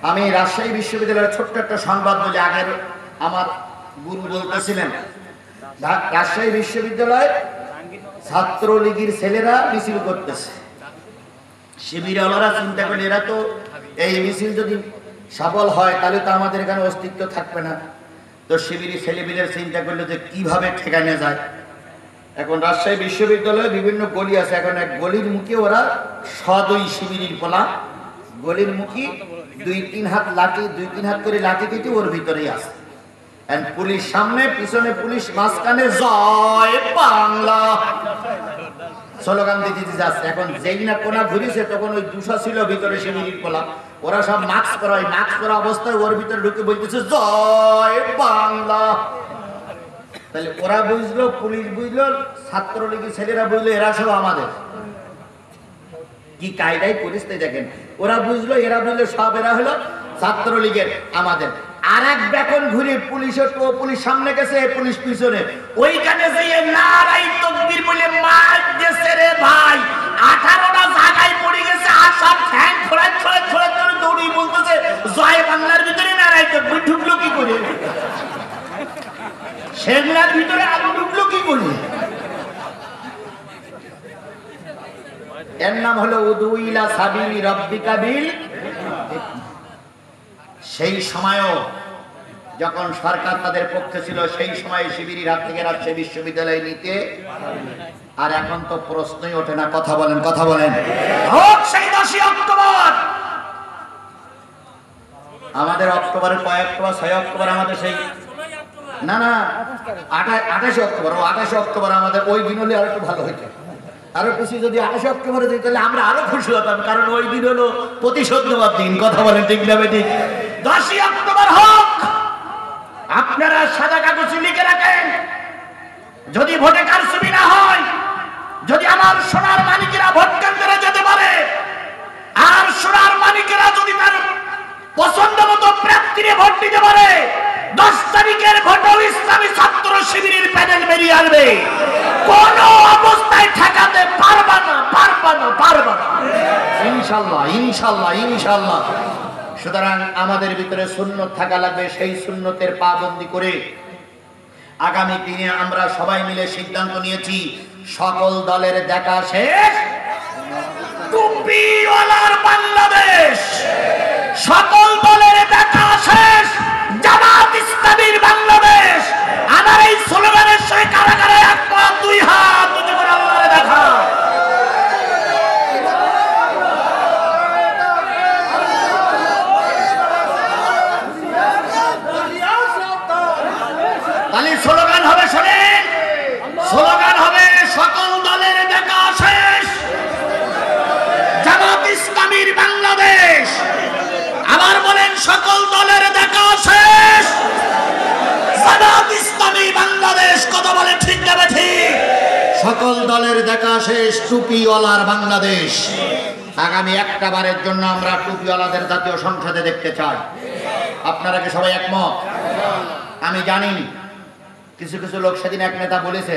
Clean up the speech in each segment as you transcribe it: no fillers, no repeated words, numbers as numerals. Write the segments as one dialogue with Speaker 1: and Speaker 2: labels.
Speaker 1: আমি রাজশাহী বিশ্ববিদ্যালয়ের ছোট্ট একটা সংবাদ বলি। আগের আমার গুরু বলতেছিলেন, রাজশাহী বিশ্ববিদ্যালয়ে ছাত্রলীগের ছেলেরা মিছিল করতেছে। শিবিরওয়ালারা চিন্তা করলে এরা তো এই মিছিল যদি সফল হয় তাহলে তো আমাদের এখানে অস্তিত্ব থাকবে না। তো শিবিরি ছেলেপিলের চিন্তা করলে যে কিভাবে ঠেকানো যায়। এখন রাজশাহী বিশ্ববিদ্যালয়ে বিভিন্ন গলি আছে, এখন এক গলির মুখে ওরা সদই শিবিরির পোলা গলির মুখী 2-3 হাত লাঠি, 2-3 হাত করে লাঠি কেটে ওর ভিতরেই আছে। পুলিশ সামনে, পিছনে পুলিশ, মাঝখানে জয় বাংলা স্লোগান দিতে যাচ্ছে। এখন যেই না কোনা ঘুরিছে তখন ওই দুশা ছিল ভিতরে শিবিরির পোলা, ওরা সব মাস্ক পরা, ওই মাস্ক পরা অবস্থায় ওর ভিতরে ঢুকে বলতেছে জয় বাংলা। তাহলে ওরা বুঝলো, পুলিশ বুঝলো, ছাত্রলীগের ছেলেরা বুঝলো এরা সব আমাদের। কি কায়দায় পরিস্থিতি দেখেন, ওরা বুঝলো, এরা বুঝলো, সব এরা হলো ছাত্রলীগের আমাদের। আর এক বেকন ঘুরে পুলিশের তো পুলিশ সামনে গেছে, পুলিশ পিছনে, ওইখানে যেয়ে নারাই তাকবীর বলে মার দিয়েছে রে ভাই। 18টা জায়গায় পড়ে গেছে, আর সব ঠ্যাং খোলায় খোলায় খোলায় করে দৌড়ি বলতেছে জয় বাংলার ভিতরে নারাই তাকবীর ঢুকলো কি করে, সেগুলার ভিতরে আলো ঢুকলো কি করে। এর নাম হলো উদুইলা সাবিলি রাব্বিকা বিল। সেই সময়ও যখন সরকার তাদের পক্ষে ছিল, সেই সময় শিবিরের হাত থেকে রাজশাহী বিশ্ববিদ্যালয় নিতে, আর এখন তো প্রশ্নই ওঠে না। কথা বলেন, কথা বলেন। হোক সেই 10ই অক্টোবর, আমাদের অক্টোবরের কয় অক্টোবর, 6 অক্টোবর আমাদের সেই, না না 28 অক্টোবর, 28 অক্টোবর আমাদের। ওই দিন হলে আর একটু ভালো হইতো, আরো বেশি যদি 28 অক্টোবরে দিই তাহলে আমরা আরো খুশি হতাম, কারণ ওই দিন হলো প্রতিশোধ নেওয়ার দিন। কথা বলেন ঠিক না বেঠিক? 10ই অক্টোবর হোক, আপনারা সাদা কাগজে লিখে রাখেন, যদি ভোটে কারচুপি না হয়, যদি আমার সোনার মানিকেরা ভোট কেন্দ্রে যেতে পারে, আর সোনার মানিকেরা যদি তার পছন্দ মতো প্রার্থীরে ভোট দিতে পারে, 10 তারিখের ভোটও ইসলামী ছাত্র শিবিরের প্যানেল বেরিয়ে আসবে। কোন অবস্থায় ঠেকাতে পারবা না, পারবা না, পারবা না, ইনশাআল্লাহ, ইনশাআল্লাহ, ইনশাআল্লাহ। সুতরাং আমাদের ভিতরে সুন্নত থাকা লাগবে। সেই সুন্নতের পাবন্দি করে আগামী দিনে আমরা সবাই মিলে সিদ্ধান্ত নিয়েছি, সকল দলের দেখা শেষ, টুপিওয়ালার বাংলাদেশ। সকল দলের দেখা শেষ, জামাত ইসলামীর বাংলাদেশ। আমার এই স্লোগানের সঙ্গে কারা কারা একমত? 2 হাত উঁচু করে আল্লাহরে দেখা। তাহলে স্লোগান হবে, শোনেন, স্লোগান হবে সকল দলের দেখা শেষ, জামাত ইসলামীর বাংলাদেশ। আবার বলেন সকল দলের দেখা শেষ, জামাত ইসলামী বাংলাদেশ। কথা বলে ঠিক যাবে ঠিক? সকল দলের দেখা শেষ, টুপিওয়ালার বাংলাদেশ। আগামী একটা বারের জন্য আমরা টুপিওয়ালাদের জাতীয় সংসদে দেখতে চাই। আপনারা কি সবাই একমত? আমি জানি কিছু কিছু লোক, সেদিন এক নেতা বলেছে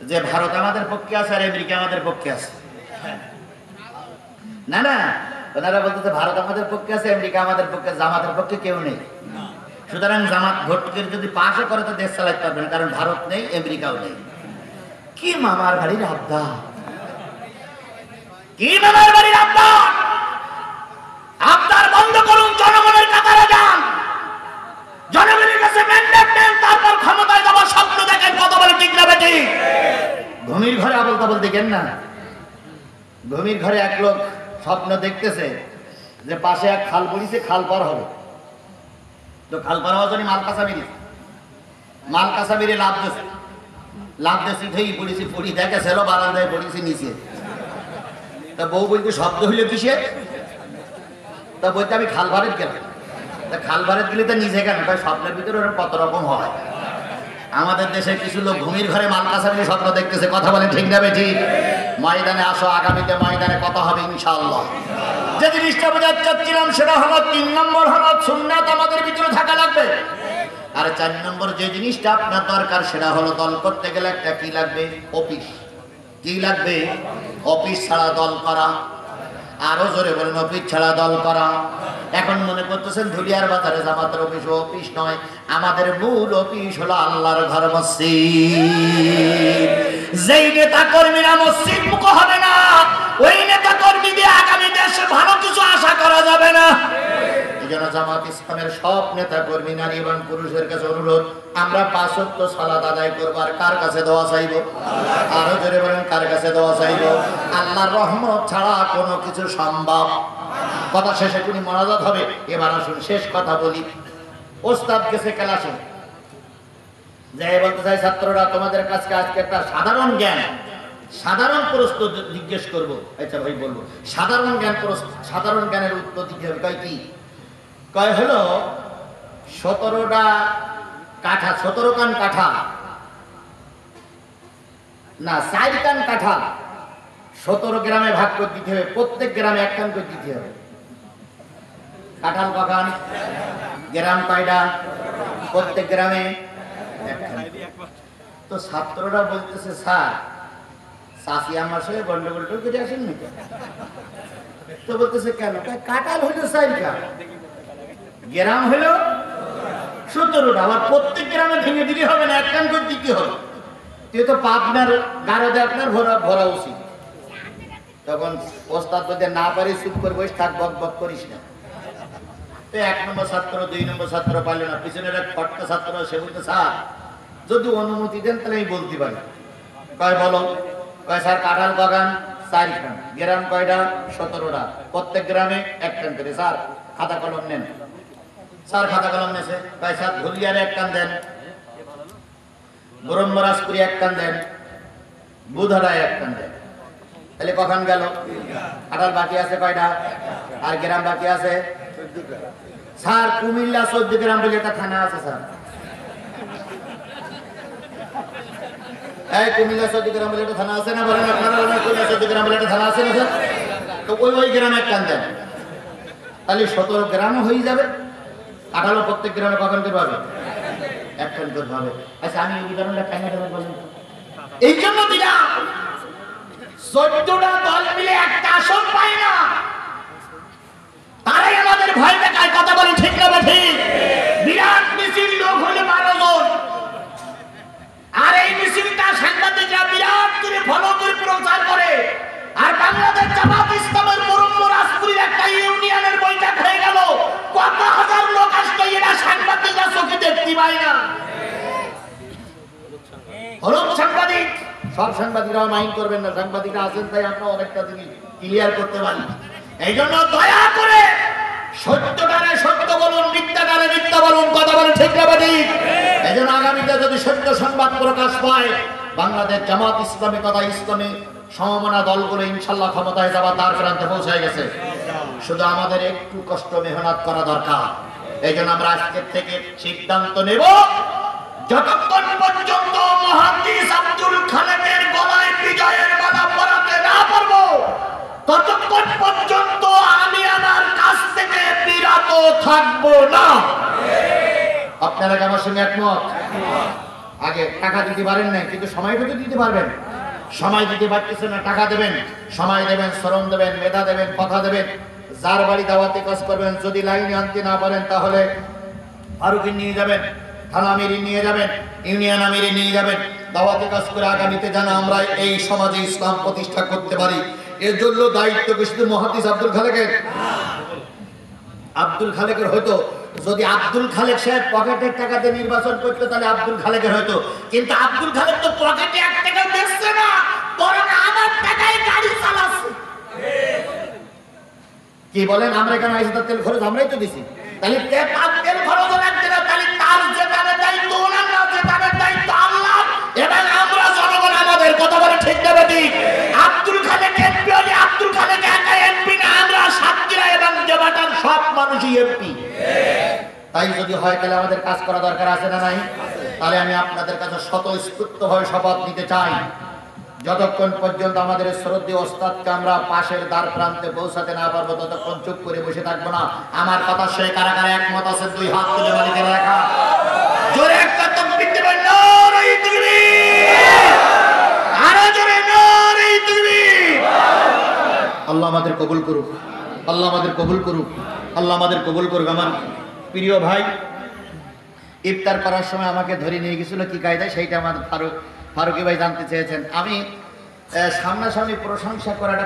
Speaker 1: যে ভারত আমাদের পক্ষে আছে আর আমেরিকা আমাদের পক্ষে আছে। না না, ওনারা বলতেছে ভারত আমাদের পক্ষে আছে, আমেরিকা আমাদের পক্ষে, জামাতের পক্ষে কেউ নেই। সুতরাং জামাত ভোটকে যদি পাশে করে তো দেশ চালাতে পারবে না, কারণ ভারত নেই, আমেরিকাও নেই। কি মামার বাড়ির আবদা, কি মামার বাড়ির আবদা। আবদার বন্ধ করুন, জনগণের কাতারে যান, জনগণের কাছে ম্যান্ডেট দেন, তারপর ক্ষমতায় যাওয়ার স্বপ্ন দেখেন। কথা বলে ঠিক না বেঠিক? ঘুমির ঘরে আবল তাবল দেখেন না। ঘুমির ঘরে এক লোক স্বপ্ন দেখতেছে যে পাশে এক খাল পড়িছে, খাল পার হবে। তো খাল পার হওয়ার জন্য মাল কাঁচা মেরে লাভ দিয়েছে, লাভ দিয়েছে, ধেই পড়েছি, পড়ি দেখে ছিল বারান্দায় পড়েছি নিচে। তা বউ বলতে শব্দ হইল কিসে? তা বলতে আমি খাল ভারের গেলাম। তা খাল ভারের গেলে তো নিজে কেন, স্বপ্নের ভিতরে ওরকম কত রকম হয়। আমাদের দেশে কিছু লোক ঘুমির ঘরে মাল কাঁচা মেরে স্বপ্ন দেখতেছে। কথা বলে ঠিক না বেঠিক? ময়দানে আসো, আগামীতে ময়দানে কথা হবে ইনশাআল্লাহ। যে জিনিসটা বোঝাতে চাচ্ছিলাম সেটা হলো 3 নম্বর হলো সুন্নাত আমাদের ভিতরে থাকা লাগবে। আর 4 নম্বর যে জিনিসটা আপনার দরকার সেটা হলো দল করতে গেলে একটা কি লাগবে? অফিস। কি লাগবে? অফিস ছাড়া দল করা আরো জোরে বলেন অফিস ছাড়া দল করা। এখন মনে করতেছেন ধুলিয়ার বাজারে জামাতের অফিস, অফিস নয়, আমাদের মূল অফিস হলো আল্লাহর ঘর মসজিদ। যেই নেতা কর্মীরা মসজিদ মুখ হবে না, ওই নেতা কর্মী দিয়ে আগামী দেশে ভালো কিছু আশা করা যাবে না। এই জন্য জামাত ইসলামের সব নেতা কর্মী, নারী এবং পুরুষের কাছে অনুরোধ, আমরা 5 ওয়াক্ত সালাত আদায় করব। আর কার কাছে দোয়া চাইব? আরো জোরে বলেন, কার কাছে দোয়া চাইব? আল্লাহর রহমত ছাড়া কোনো কিছু সম্ভব। কথা শেষে কোন মোনাজাত হবে। এবার আসুন শেষ কথা বলি। ওস্তাদ গেছে ক্লাসে, যাই বলতে চাই, ছাত্ররা তোমাদের কাছে আজকে একটা সাধারণ জ্ঞান, সাধারণ প্রশ্ন জিজ্ঞেস করব। আচ্ছা ভাই বলবো, সাধারণ জ্ঞানের উত্তর দিতে হবে। কয় কি? কয় হলো 17টা কাঠা, 17 কান কাঠা না, 4 কান কাঠা 17 গ্রামে ভাগ করে দিতে হবে। প্রত্যেক গ্রামে 1 কান করে দিতে হবে। কাঁঠাল কখান? গ্রাম কয়টা? প্রত্যেক গ্রামে 1 কান। তো ছাত্ররা বলতেছে, স্যার চাষি আমার সঙ্গে গন্ডগোল করে আসেন নাকি? তো বলতেছে কেন? কাঁঠাল হইলো 4 কান, গ্রাম হলো 17টা, আবার প্রত্যেক গ্রামে ভেঙে দিতে হবে না, 1 কান করে দিতে হবে। তুই তো পাবনার গারদে আপনার ভরা উচিত। তখন ওস্তাদ বলতে, না পারি চুপ করে বসে থাক, বক বক করিস না। তো 1 নম্বর ছাত্র, 2 নম্বর ছাত্র পারল না, পিছনের এক ফটকা ছাত্র, সে বলতে, স্যার যদি অনুমতি দেন তাহলে আমি বলতে পারি। কয় বলো? কয় স্যার কাঁঠাল বাগান 4 কান, গ্রাম কয়টা? 17টা, প্রত্যেক গ্রামে 1 কান করে। স্যার খাতা কলম নেন। স্যার খাতা কলম নেছে। কয় স্যার ধুলিয়ারে 1 কান দেন, ব্রহ্মরাজপুরি 1 কান দেন, বুধরায় 1 কান দেন। তাহলে কখন গেল? কাঁঠাল বাকি আছে কয়টা? আর গ্রাম বাকি আছে? স্যার কুমিল্লা 14 গ্রাম বলে একটা থানা আছে স্যার। এই কুমিল্লা 14 গ্রাম বলে একটা থানা আছে না? বলেন আপনারা, কুমিল্লা 14 গ্রাম বলে একটা থানা আছে না স্যার? তো ওই গ্রামে 1 কান দেন, তাহলে 17 গ্রামও হয়ে যাবে। কাঁঠালও প্রত্যেক গ্রামে কখন করে পাবে? 1 কান করে পাবে। আচ্ছা আমি এই উদাহরণটা কেন দেবেন বলেন? এই জন্য দিলাম 14টা দল মিলে একটা আসন পায় না, তারাই আমাদের ভয় দেখায়। কথা বলেন ঠিক না ঠিক? বিরাট মিছিল, লোক হলে 12 জন, আর এই মিছিলটা সাংবাদিকরা বিরাট করে ফলো করে প্রচার করে। আর বাংলাদেশ জামাত ইসলামের মুরুম্মরাজপুরের একটা ইউনিয়নের বৈঠক হয়ে গেল, কত হাজার লোক আসতো, এরা সাংবাদিকরা চোখে দেখতে পায় না। হলুদ সাংবাদিক, সব সাংবাদিকরাও মাইন্ড করবেন না, সাংবাদিকরা আছেন তাই আমরা অনেকটা জিনিস ক্লিয়ার করতে পারি। এই জন্য দয়া করে সত্যটারে সত্য বলুন, মিথ্যাটারে মিথ্যা বলুন। কথা বলেন ঠিক না ঠিক? এই জন্য আগামীতে যদি সত্য সংবাদ প্রকাশ পায়, বাংলাদেশ জামাত ইসলামী তথা ইসলামী সমমনা দলগুলো ইনশাল্লাহ ক্ষমতায় যাওয়ার দ্বার প্রান্তে পৌঁছে গেছে। শুধু আমাদের একটু কষ্ট মেহনত করা দরকার। এই জন্য আমরা আজকের থেকে সিদ্ধান্ত নেব, যতক্ষণ পর্যন্ত মুহাদ্দিস আব্দুল খালেকের গলায় বিজয়ের মালা পরাতে না পারবো, ততক্ষণ পর্যন্ত আমি আমার কাছ থেকে বিরত থাকবো না। আপনারা কি আমার সঙ্গে একমত? আগে টাকা দিতে পারেন না, কিন্তু সময়টা তো দিতে পারবেন। সময় দিতে পারতেছেন না, টাকা দেবেন, সময় দেবেন, শ্রম দেবেন, মেধা দেবেন, কথা দেবেন। যার বাড়ি দাওয়াতে কাজ করবেন, যদি লাইনে আনতে না পারেন তাহলে ফারুকি নিয়ে যাবেন, থানা আমিরি নিয়ে যাবেন, ইউনিয়ন আমিরি নিয়ে যাবেন। দাওয়াতে কাজ করে আগামীতে যেন আমরা এই সমাজে ইসলাম প্রতিষ্ঠা করতে পারি, এর জন্য দায়িত্ব শুধু মুহাদ্দিস আব্দুল খালেকের। আব্দুল খালেকের হয়তো, যদি আব্দুল খালেক সাহেব পকেটের টাকাতে নির্বাচন করতো তাহলে আব্দুল খালেকের হয়তো, কিন্তু আব্দুল খালেক তো পকেটে 1 টাকা বেচছে না, বরং আমার টাকায় গাড়ি চালাচ্ছে। কি বলেন? আমরা কেন আইসা তেল খরচ আমরাই তো দিছি, তাহলে তেল খরচ লাগছে না, তাহলে তার যেখানে দায়িত্ব ওনার না, যেখানে দায়িত্ব আল্লাহ এবং আমরা জনগণ আমাদের। কথা বলে ঠিক না ঠিক? আব্দুল খালেক এমপি হলে আব্দুল খালেক একা এমপি না, আমরা সাতক্ষীরা এবং জেলাটার সব মানুষই এমপি। তাই যদি হয় তাহলে আমাদের কাজ করা দরকার আছে না নাই? তাহলে আমি আপনাদের কাছে স্বতঃস্ফূর্তভাবে শপথ নিতে চাই, যতক্ষণ পর্যন্ত আমাদের শ্রদ্ধেয় ওস্তাদকে আমরা পাশের দ্বার প্রান্তে পৌঁছাতে না পারবো, ততক্ষণ চুপ করে বসে থাকবো না। আমার কথা সে কারা কারা একমত আছে? 2 হাত তুলে মালিকের রাখা, জোরে একটা তাকবীর দিবেন, নারে তাকবীর, আরো জোরে নারে তাকবীর। আল্লাহ আমাদের কবুল করুক, আল্লাহ আমাদের কবুল করুক, আল্লাহ আমাদের কবুল করুক। আমার প্রিয় ভাই ইফতার করার সময় আমাকে ধরে নিয়ে গেছিল কি কায়দায়, সেইটা আমার ফারুকি ভাই জানতে চেয়েছেন। আমি সামনাসামনি প্রশংসা করাটা